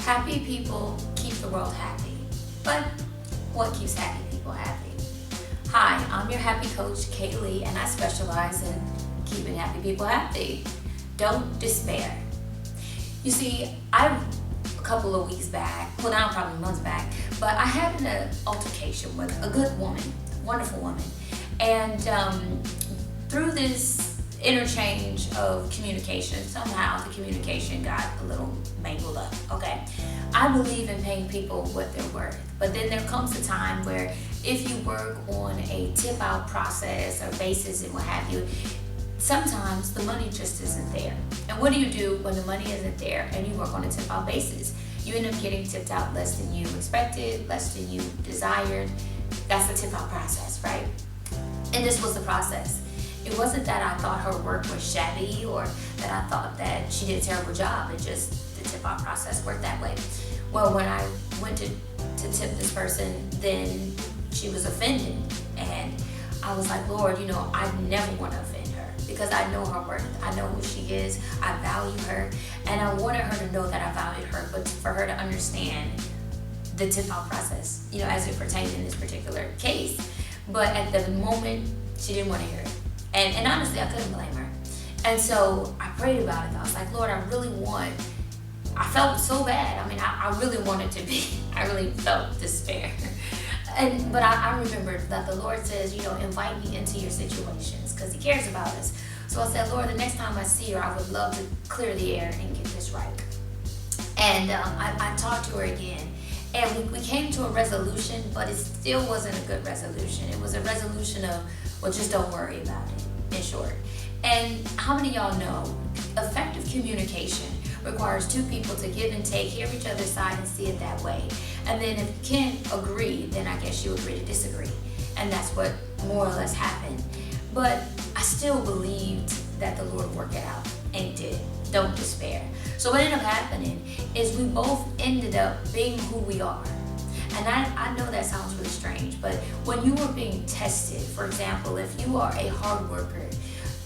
Happy people keep the world happy. But what keeps happy people happy? Hi, I'm your happy coach, Kaylee, and I specialize in keeping happy people happy. Don't despair. You see, a couple of weeks back, well now probably months back, but I had an altercation with a good woman, wonderful woman. And through this interchange of communication, somehow the communication got a little mangled up, okay? I believe in paying people what they're worth, but then there comes a time where if you work on a tip out process or basis and what have you, sometimes the money just isn't there. And what do you do when the money isn't there and you work on a tip out basis? You end up getting tipped out less than you expected, less than you desired. That's the tip out process, right? And this was the process. It wasn't that I thought her work was shabby or that I thought that she did a terrible job. It just, the tip out process worked that way. Well, when I went to tip this person, then she was offended. And I was like, Lord, I never want to offend her because I know her worth. I know who she is. I value her. And I wanted her to know that I valued her, but for her to understand the tip out process, as it pertained in this particular case. But at the moment, she didn't want to hear it. And honestly, I couldn't blame her. And so I prayed about it. I was like, Lord, I felt so bad. I really wanted to be, I really felt despair. But I remembered that the Lord says, invite me into your situations because he cares about us. So I said, Lord, the next time I see her, I would love to clear the air and get this right. And I talked to her again. And we came to a resolution, but it still wasn't a good resolution. It was a resolution of, well, just don't worry about it, in short. And how many of y'all know effective communication requires two people to give and take, hear each other's side and see it that way. And then if you can't agree, then I guess you agree to disagree. And that's what more or less happened. But I still believed that the Lord worked it out, and he did. Don't despair. So what ended up happening is we both ended up being who we are. And I know that sounds really strange, but when you are being tested, for example, if you are a hard worker,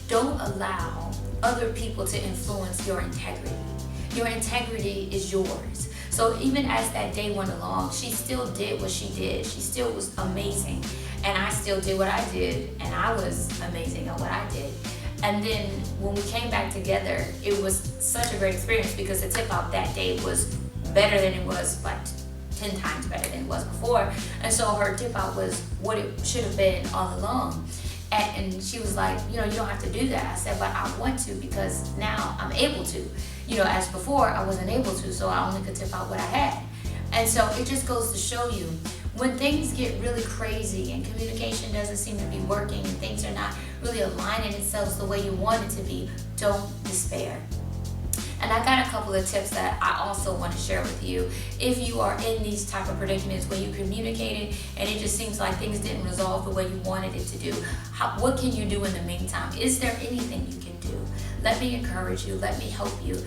don't allow other people to influence your integrity. Your integrity is yours. So even as that day went along, she still did what she did. She still was amazing. And I still did what I did. And I was amazing at what I did. And then when we came back together, it was such a great experience because the tip out that day was better than it was, like 10 times better than it was before. And so her tip out was what it should have been all along. And she was like, you don't have to do that. I said, but I want to because now I'm able to. As before, I wasn't able to, so I only could tip out what I had. And so it just goes to show you, when things get really crazy and communication doesn't seem to be working and things are not really aligning themselves the way you want it to be, don't despair. And I got a couple of tips that I also want to share with you. If you are in these type of predicaments where you communicated and it just seems like things didn't resolve the way you wanted it to do, what can you do in the meantime? Is there anything you can do? Let me encourage you. Let me help you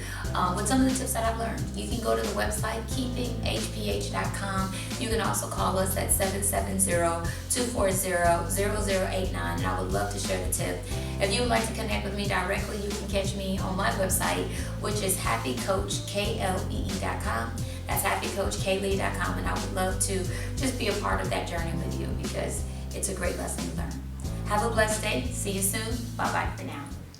with some of the tips that I've learned. You can go to the website, keepinghph.com. You can also call us at 770-240-0089, and I would love to share the tip. If you would like to connect with me directly, you can catch me on my website, which is happycoachklee.com. That's happycoachklee.com, and I would love to just be a part of that journey with you because it's a great lesson to learn. Have a blessed day. See you soon. Bye-bye for now.